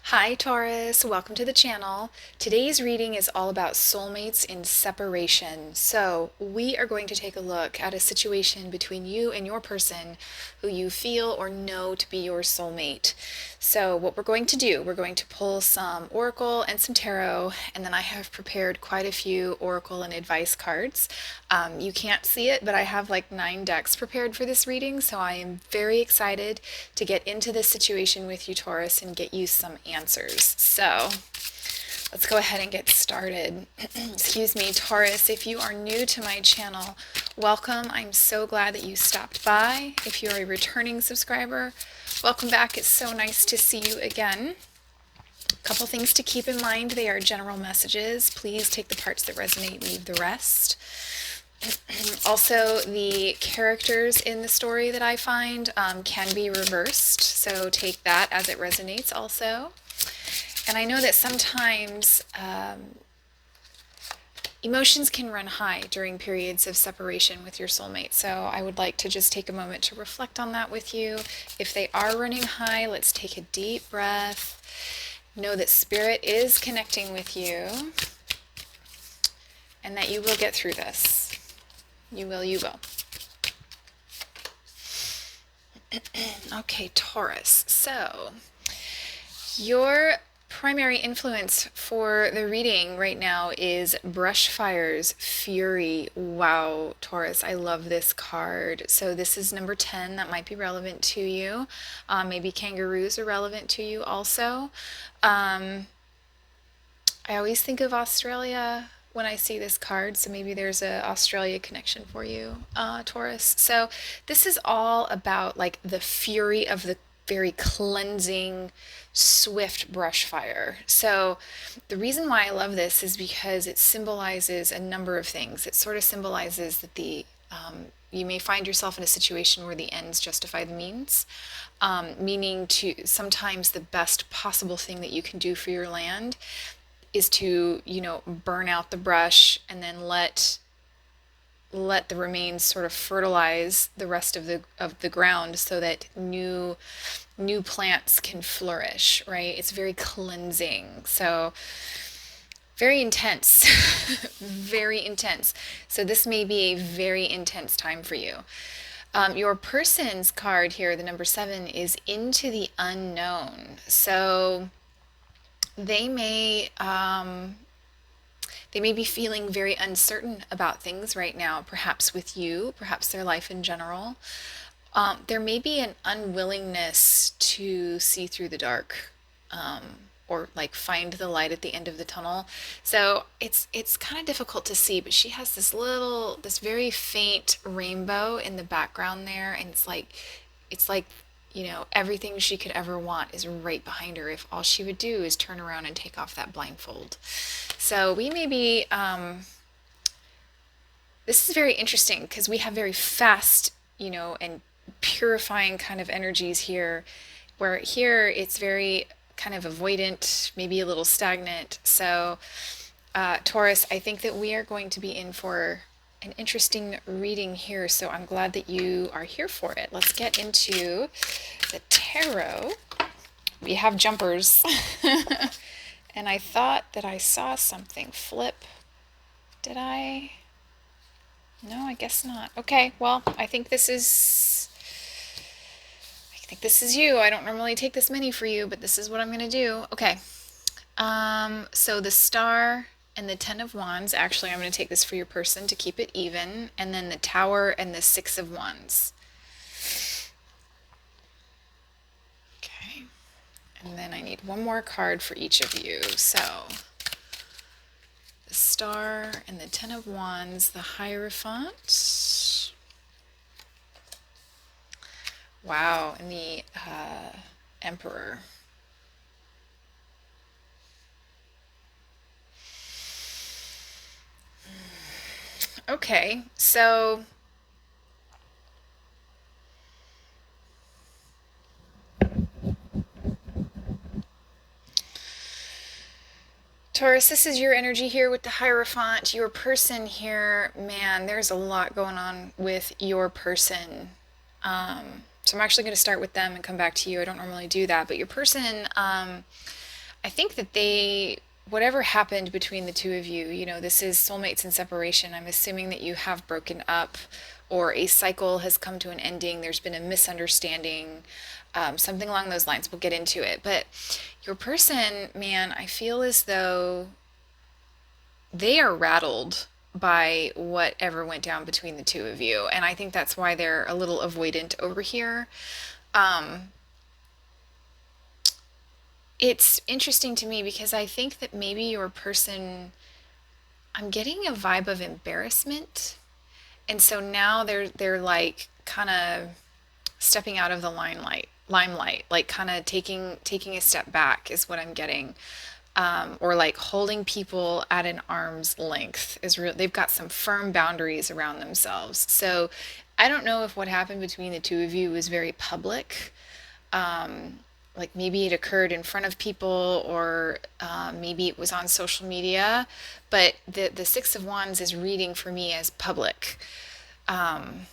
Hi Taurus, welcome to the channel. Today's reading is all about soulmates in separation. So we are going to take a look at a situation between you and your person who you feel or know to be your soulmate. So what we're going to do, we're going to pull some oracle and some tarot, and then I have prepared quite a few oracle and advice cards. You can't see it, but I have like 9 decks prepared for this reading, so I am very excited to get into this situation with you, Taurus, and get you some answers. So let's go ahead and get started. Excuse me, Taurus, if you are new to my channel, welcome. I'm so glad that you stopped by. If you're a returning subscriber, welcome back. It's so nice to see you again. A couple things to keep in mind. They are general messages. Please take the parts that resonate, leave the rest. Also, the characters in the story that I find can be reversed, so take that as it resonates also. And I know that sometimes emotions can run high during periods of separation with your soulmate, so I would like to just take a moment to reflect on that with you. If they are running high, let's take a deep breath. Know that Spirit is connecting with you and that you will get through this. You will, you will. Okay, Taurus. So, your primary influence for the reading right now is Brushfire's Fury. Wow, Taurus, I love this card. So this is number 10. That might be relevant to you. Maybe kangaroos are relevant to you also. I always think of Australia when I see this card, so maybe there's a Australia connection for you, Taurus. So this is all about like the fury of the very cleansing, swift brush fire. So the reason why I love this is because it symbolizes a number of things. It sort of symbolizes that you may find yourself in a situation where the ends justify the means, meaning to sometimes the best possible thing that you can do for your land is to, burn out the brush and then let the remains sort of fertilize the rest of the ground so that new plants can flourish, right? It's very cleansing. So very intense. Very intense. So this may be a very intense time for you. Your person's card here, the number 7, is into the unknown. So they may be feeling very uncertain about things right now, perhaps with you, perhaps their life in general. There may be an unwillingness to see through the dark, or like find the light at the end of the tunnel. So it's kind of difficult to see, but she has this very faint rainbow in the background there, and it's like everything she could ever want is right behind her if all she would do is turn around and take off that blindfold. So we may be, this is very interesting because we have very fast, and purifying kind of energies here, where here it's very kind of avoidant, maybe a little stagnant. So Taurus, I think that we are going to be in for an interesting reading here, so I'm glad that you are here for it. Let's get into the tarot. We have jumpers. And I thought that I saw something flip. Did I? No, I guess not. Okay, well, I think this is you. I don't normally take this many for you, but this is what I'm going to do. Okay. So the Star and the 10 of Wands, actually I'm going to take this for your person to keep it even, and then the Tower and the 6 of Wands. Okay, and then I need one more card for each of you. So the Star and the 10 of Wands, the Hierophant. Wow, and the Emperor. Okay, so Taurus, this is your energy here with the Hierophant. Your person here, man, there's a lot going on with your person. So I'm actually going to start with them and come back to you. I don't normally do that, but your person I think that whatever happened between the two of you, this is soulmates in separation. I'm assuming that you have broken up or a cycle has come to an ending. There's been a misunderstanding, something along those lines. We'll get into it. But your person, man, I feel as though they are rattled by whatever went down between the two of you. And I think that's why they're a little avoidant over here. Um, it's interesting to me because I think that maybe your person, I'm getting a vibe of embarrassment. And so now they're like kind of stepping out of the limelight, like kind of taking a step back is what I'm getting. Or like holding people at an arm's length is real. They've got some firm boundaries around themselves. So I don't know if what happened between the two of you was very public. Like maybe it occurred in front of people, or maybe it was on social media. But the Six of Wands is reading for me as public. Um,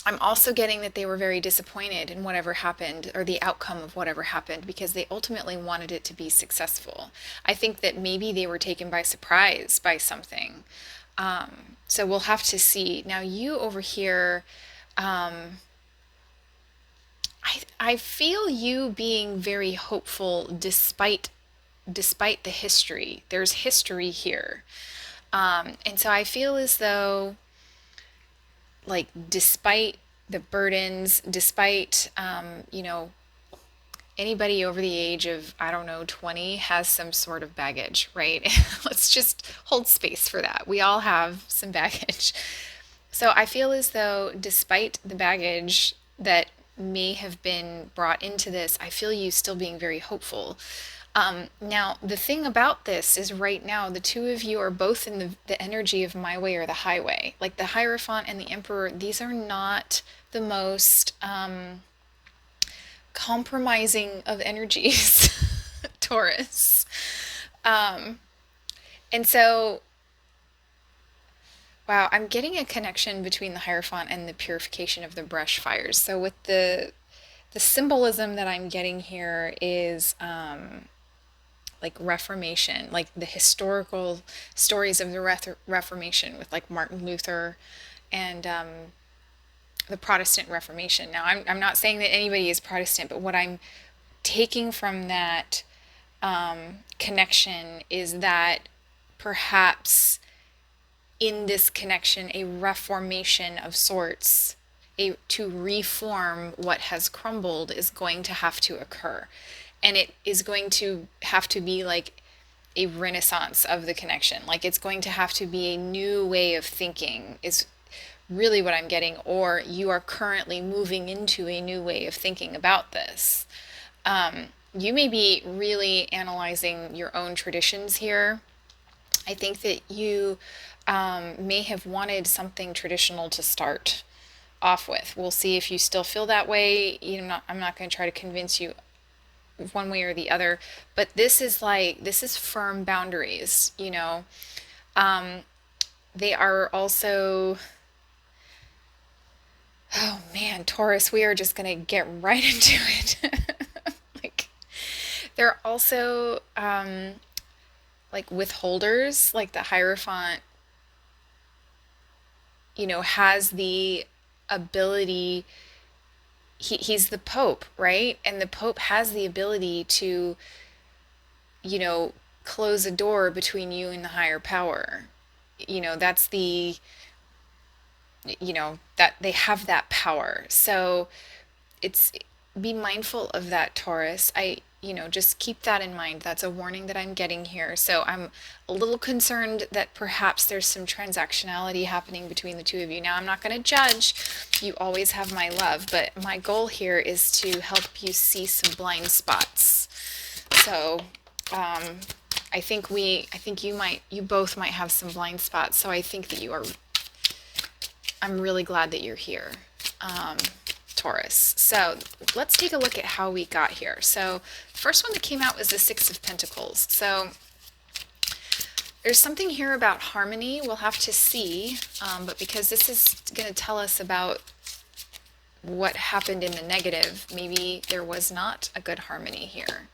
I'm also getting that they were very disappointed in whatever happened or the outcome of whatever happened because they ultimately wanted it to be successful. I think that maybe they were taken by surprise by something. So we'll have to see. Now, you over here, um, I feel you being very hopeful despite the history. There's history here. And so I feel as though like despite the burdens, despite anybody over the age of, I don't know, 20 has some sort of baggage, right? Let's just hold space for that. We all have some baggage. So I feel as though despite the baggage that may have been brought into this, I feel you still being very hopeful. Now, the thing about this is right now, the two of you are both in the energy of my way or the highway. Like the Hierophant and the Emperor, these are not the most compromising of energies, Taurus. Um, and so, wow, I'm getting a connection between the Hierophant and the purification of the brush fires. So with the symbolism that I'm getting here is like Reformation, like the historical stories of the Reformation with like Martin Luther and the Protestant Reformation. Now, I'm not saying that anybody is Protestant, but what I'm taking from that connection is that perhaps in this connection, a reformation of sorts, to reform what has crumbled is going to have to occur. And it is going to have to be like a renaissance of the connection. Like it's going to have to be a new way of thinking, is really what I'm getting. Or you are currently moving into a new way of thinking about this. You may be really analyzing your own traditions here. I think that you may have wanted something traditional to start off with. We'll see if you still feel that way. I'm not going to try to convince you one way or the other, but this is firm boundaries. They are also, oh man, Taurus, we are just going to get right into it. Like they're also like withholders, like the Hierophant has the ability, he's the Pope, right? And the Pope has the ability to, close a door between you and the higher power. That's that they have that power. So it's, be mindful of that, Taurus. Just keep that in mind. That's a warning that I'm getting here. So I'm a little concerned that perhaps there's some transactionality happening between the two of you. Now, I'm not going to judge. You always have my love, but my goal here is to help you see some blind spots. So, I think you both might have some blind spots. So I think that I'm really glad that you're here. Taurus. So let's take a look at how we got here. So the first one that came out was the Six of Pentacles. So there's something here about harmony. We'll have to see, but because this is going to tell us about what happened in the negative, maybe there was not a good harmony here.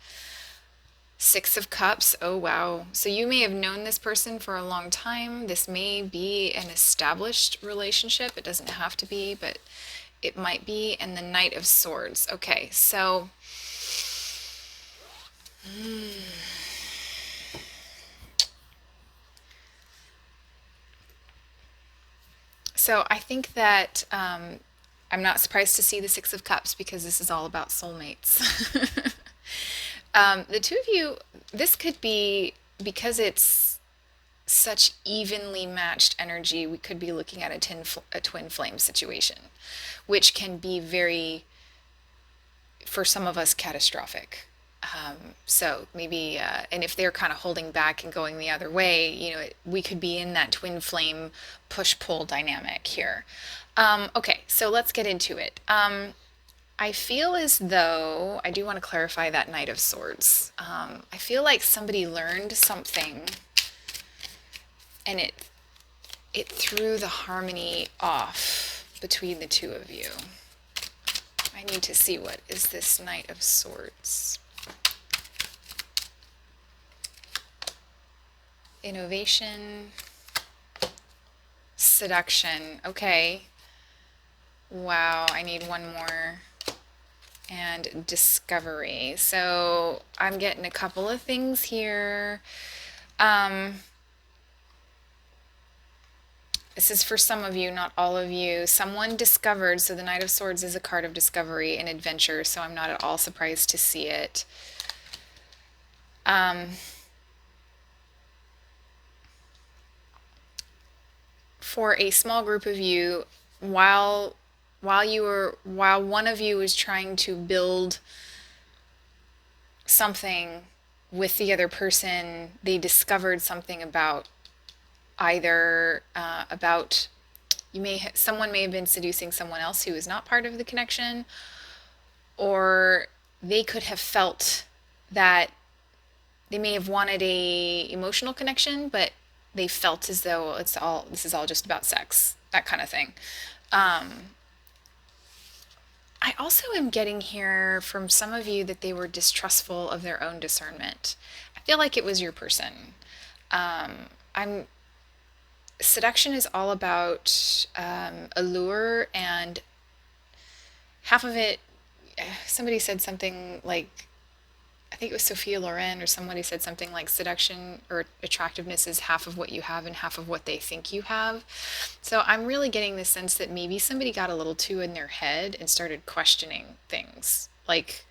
Six of Cups. Oh, wow. So you may have known this person for a long time. This may be an established relationship. It doesn't have to be, but it might be. And the Knight of Swords. Okay, so I think that I'm not surprised to see the Six of Cups because this is all about soulmates. The two of you, this could be because it's such evenly matched energy. We could be looking at a twin flame situation, which can be very, for some of us, catastrophic. So maybe, and if they're kind of holding back and going the other way, we could be in that twin flame push-pull dynamic here. Okay, so let's get into it. I feel as though, I do want to clarify that Knight of Swords. I feel like somebody learned something and it threw the harmony off between the two of you. I need to see, what is this Knight of Swords? Innovation, seduction. Okay. Wow, I need one more. And discovery. So I'm getting a couple of things here. This is for some of you, not all of you. Someone discovered, so the Knight of Swords is a card of discovery and adventure, so I'm not at all surprised to see it. For a small group of you, while one of you is trying to build something with the other person, they discovered something about either someone may have been seducing someone else who is not part of the connection, or they could have felt that they may have wanted a emotional connection, but they felt as though this is all just about sex, that kind of thing. I also am getting here from some of you that they were distrustful of their own discernment. I feel like it was your person. Seduction is all about allure, and half of it, somebody said something like, I think it was Sophia Loren or somebody said something like seduction or attractiveness is half of what you have and half of what they think you have. So I'm really getting the sense that maybe somebody got a little too in their head and started questioning things. Like,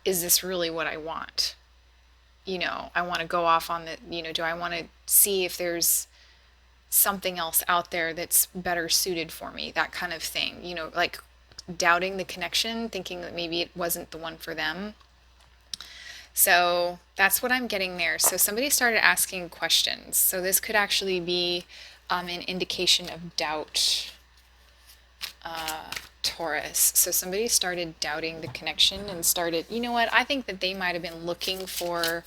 is this really what I want? I want to go off on do I want to see if there's something else out there that's better suited for me? That kind of thing. Like doubting the connection, thinking that maybe it wasn't the one for them. So that's what I'm getting there. So somebody started asking questions. So this could actually be an indication of doubt, Taurus. So somebody started doubting the connection and started, I think that they might have been looking for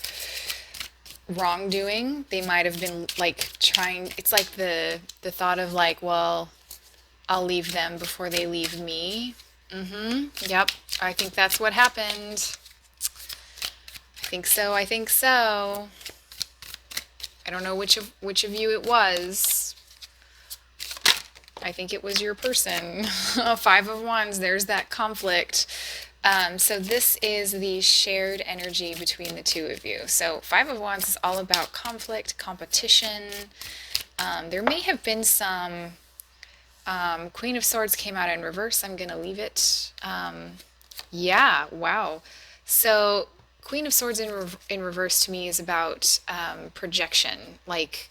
wrongdoing. They might have been like trying, it's like the thought of like, well, I'll leave them before they leave me. Yep. I think that's what happened. I think so. I don't know which of you it was. I think it was your person. Five of Wands, there's that conflict. So this is the shared energy between the two of you. So Five of Wands is all about conflict, competition. There may have been some Queen of Swords came out in reverse. I'm going to leave it. Yeah, wow. So Queen of Swords in reverse to me is about projection, like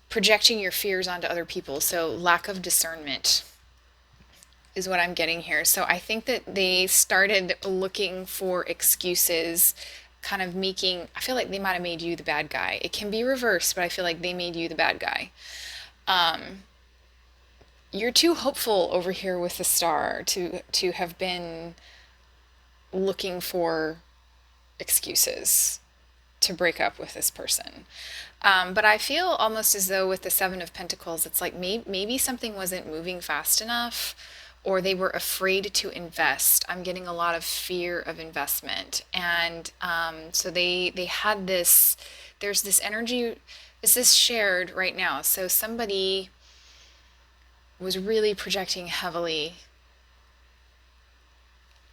projecting your fears onto other people. So lack of discernment is what I'm getting here. So I think that they started looking for excuses, kind of I feel like they might have made you the bad guy. It can be reversed, but I feel like they made you the bad guy. You're too hopeful over here with the Star to have been looking for excuses to break up with this person. But I feel almost as though with the Seven of Pentacles, it's like maybe something wasn't moving fast enough, or they were afraid to invest. I'm getting a lot of fear of investment. And so they had this, there's this energy, this is shared right now. So somebody was really projecting heavily.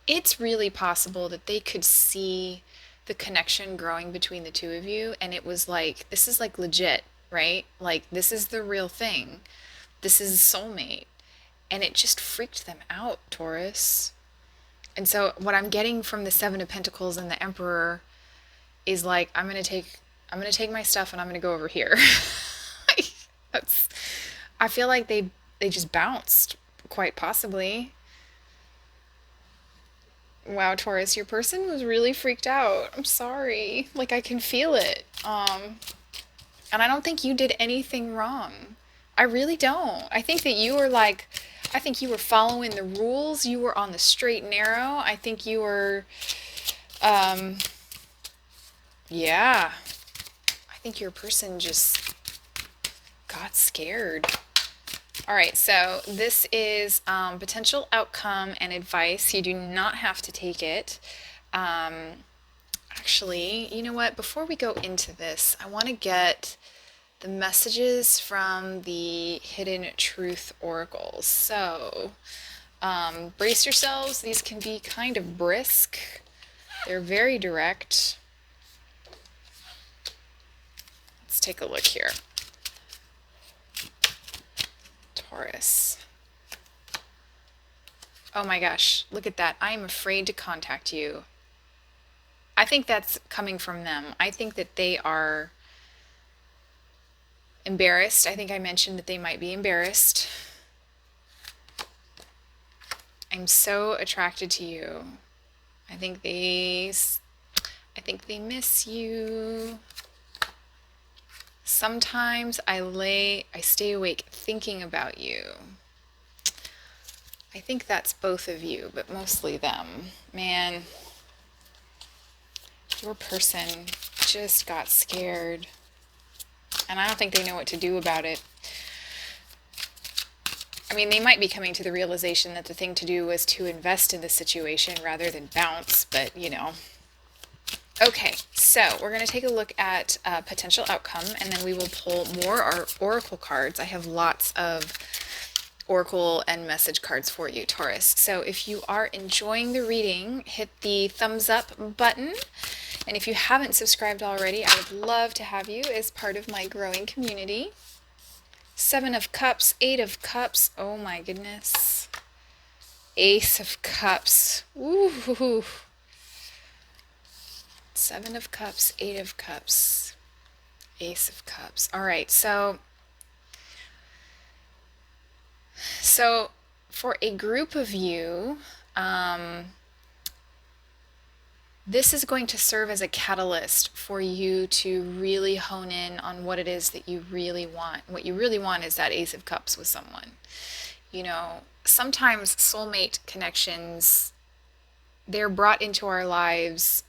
It's really possible that they could see the connection growing between the two of you, and it was like, this is like legit, right? Like, this is the real thing. This is soulmate. And it just freaked them out, Taurus. And so what I'm getting from the Seven of Pentacles and the Emperor is like, I'm gonna take my stuff and I'm gonna go over here. That's I feel like they just bounced, quite possibly. Wow, Taurus, your person was really freaked out. I'm sorry. Like, I can feel it. And I don't think you did anything wrong. I really don't. I think that you were like, I think you were following the rules. You were on the straight and narrow. I think you were, um, yeah. I think your person just got scared. All right, so this is potential outcome and advice. You do not have to take it. Actually, you know what? Before we go into this, I want to get the messages from the Hidden Truth Oracles. So, brace yourselves. These can be kind of brisk. They're very direct. Let's take a look here. Taurus. Oh my gosh, look at that. I am afraid to contact you. I think that's coming from them. I think that they are embarrassed. I think I mentioned that they might be embarrassed. I'm so attracted to you. I think they miss you. Sometimes I stay awake thinking about you. I think that's both of you, but mostly them. Man, your person just got scared. And I don't think they know what to do about it. I mean, they might be coming to the realization that the thing to do was to invest in the situation rather than bounce, but you know. Okay, so we're going to take a look at potential outcome, and then we will pull more oracle cards. I have lots of oracle and message cards for you, Taurus. So if you are enjoying the reading, hit the thumbs up button. And if you haven't subscribed already, I would love to have you as part of my growing community. Seven of Cups, Eight of Cups. Oh my goodness. Ace of Cups. Ooh. Seven of Cups, Eight of Cups, Ace of Cups. All right, so for a group of you, this is going to serve as a catalyst for you to really hone in on what it is that you really want. What you really want is that Ace of Cups with someone. You know, sometimes soulmate connections, they're brought into our lives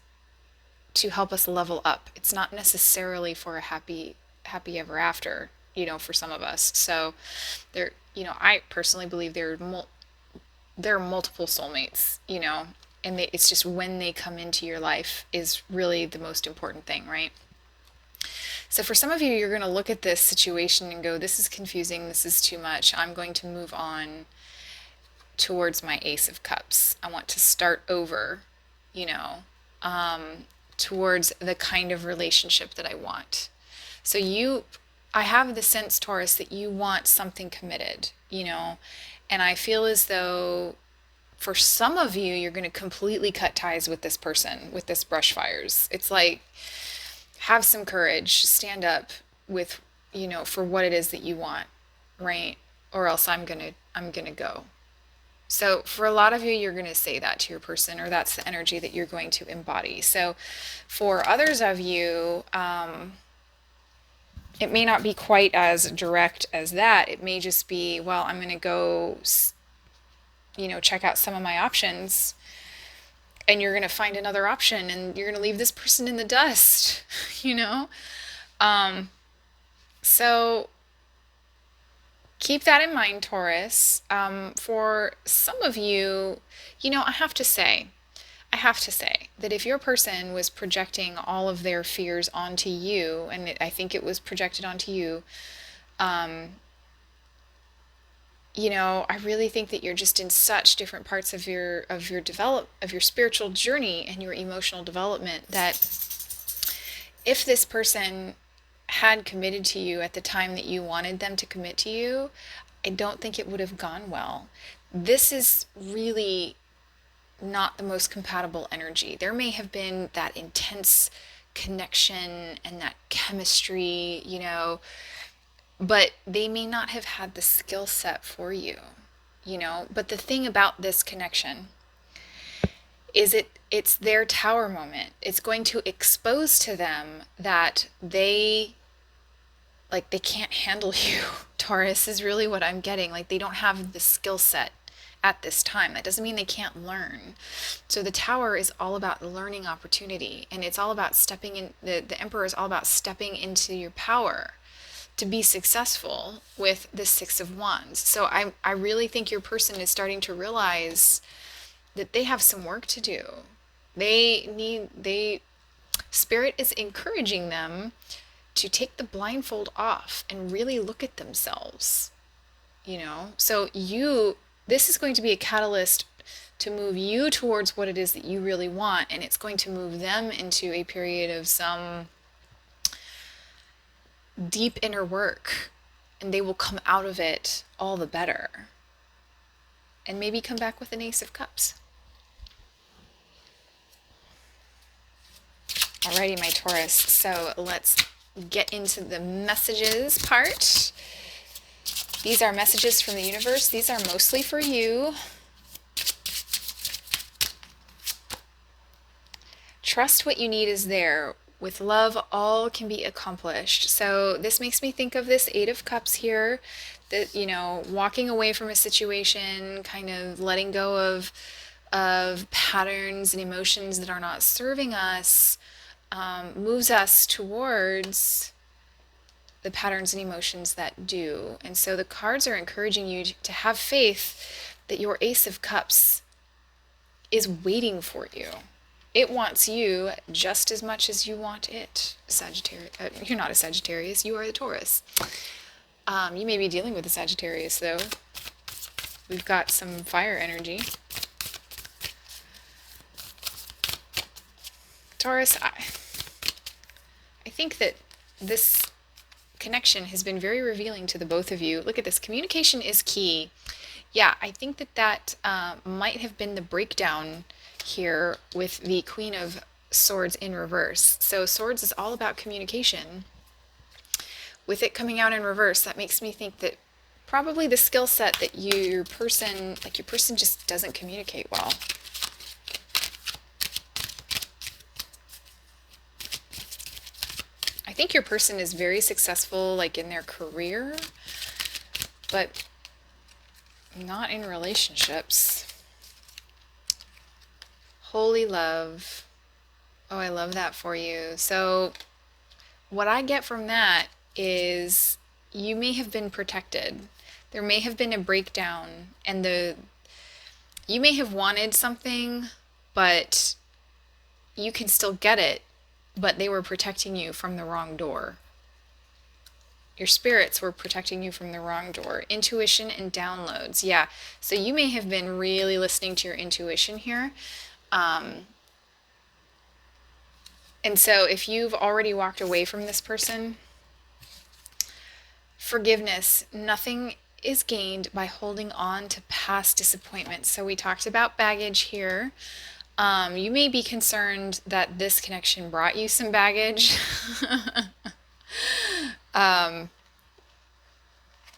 to help us level up. It's not necessarily for a happy ever after, you know, for some of us. So there, you know, I personally believe there are multiple soulmates, you know, and it's just when they come into your life is really the most important thing, right? So for some of you, you're going to look at this situation and go, this is confusing, this is too much. I'm going to move on towards my Ace of Cups. I want to start over, you know, towards the kind of relationship that I want. So I have the sense, Taurus, that you want something committed, you know, and I feel as though for some of you, you're going to completely cut ties with this person, with this brush fires. It's like, have some courage, stand up with, you know, for what it is that you want, right? Or else I'm going to go. So for a lot of you, you're going to say that to your person, or that's the energy that you're going to embody. So for others of you, it may not be quite as direct as that. It may just be, well, I'm going to go, you know, check out some of my options, and you're going to find another option, and you're going to leave this person in the dust, you know? So Keep that in mind, Taurus. For some of you, I have to say that if your person was projecting all of their fears onto you, and I think it was projected onto you, um, I really think that you're just in such different parts of your spiritual journey and your emotional development that if this person had committed to you at the time that you wanted them to commit to you, I don't think it would have gone well. This is really not the most compatible energy. There may have been that intense connection and that chemistry, but they may not have had the skill set for you, But the thing about this connection is it's their tower moment. It's going to expose to them that they can't handle you. Taurus is really what I'm getting. Like they don't have the skill set at this time. That doesn't mean they can't learn. So the tower is all about learning opportunity, and it's all about stepping in. The Emperor is all about stepping into your power to be successful with the Six of Wands. So I really think your person is starting to realize that they have some work to do. Spirit is encouraging them to take the blindfold off and really look at themselves, So this is going to be a catalyst to move you towards what it is that you really want, and it's going to move them into a period of some deep inner work, and they will come out of it all the better, and maybe come back with an Ace of Cups. Alrighty, my Taurus, so let's get into the messages part. These are messages from the universe. These are mostly for you. Trust what you need is there. With love, all can be accomplished. So this makes me think of this Eight of Cups here, that, walking away from a situation, kind of letting go of patterns and emotions that are not serving us, moves us towards the patterns and emotions that do. And so the cards are encouraging you to have faith that your Ace of Cups is waiting for you. It wants you just as much as you want it. Sagittarius. You're not a Sagittarius, you are a Taurus. You may be dealing with a Sagittarius, though. We've got some fire energy. Taurus, I think that this connection has been very revealing to the both of you. Look at this. Communication is key. Yeah, I think that might have been the breakdown here with the Queen of Swords in reverse. So Swords is all about communication. With it coming out in reverse, that makes me think that probably the skill set that your person just doesn't communicate well. I think your person is very successful in their career, but not in relationships. Holy love. Oh, I love that for you. So what I get from that is you may have been protected. There may have been a breakdown, and you may have wanted something, but you can still get it, but they were protecting you from the wrong door. Your spirits were protecting you from the wrong door. Intuition and downloads. Yeah. So you may have been really listening to your intuition here. And so if you've already walked away from this person, forgiveness. Nothing is gained by holding on to past disappointments. So we talked about baggage here. You may be concerned that this connection brought you some baggage.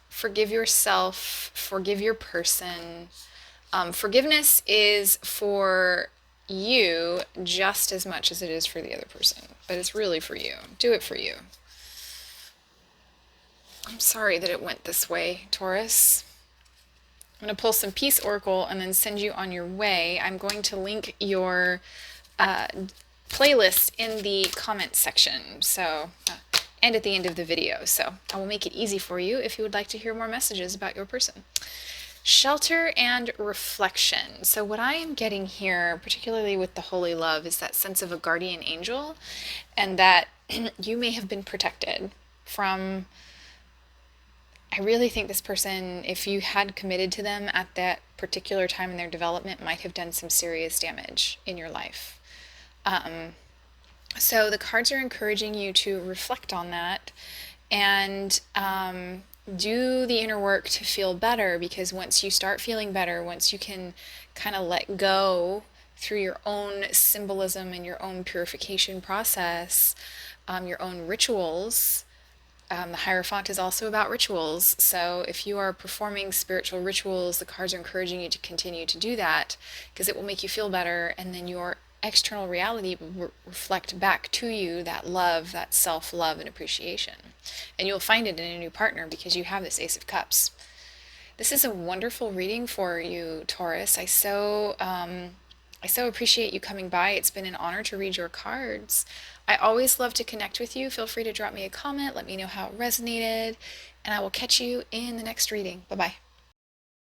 Forgive yourself, forgive your person. Forgiveness is for you just as much as it is for the other person, but it's really for you. Do it for you. I'm sorry that it went this way, Taurus. I'm going to pull some Peace Oracle and then send you on your way. I'm going to link your playlist in the comment section. So and at the end of the video. So I will make it easy for you if you would like to hear more messages about your person. Shelter and reflection. So what I am getting here, particularly with the holy love, is that sense of a guardian angel, and that you may have been protected from, I really think this person, if you had committed to them at that particular time in their development, might have done some serious damage in your life. So the cards are encouraging you to reflect on that and do the inner work to feel better, because once you start feeling better, once you can kind of let go through your own symbolism and your own purification process, your own rituals. The Hierophant is also about rituals, so if you are performing spiritual rituals, the cards are encouraging you to continue to do that, because it will make you feel better, and then your external reality will reflect back to you that love, that self-love and appreciation. And you'll find it in a new partner because you have this Ace of Cups. This is a wonderful reading for you, Taurus. I so appreciate you coming by. It's been an honor to read your cards. I always love to connect with you. Feel free to drop me a comment. Let me know how it resonated. And I will catch you in the next reading. Bye-bye.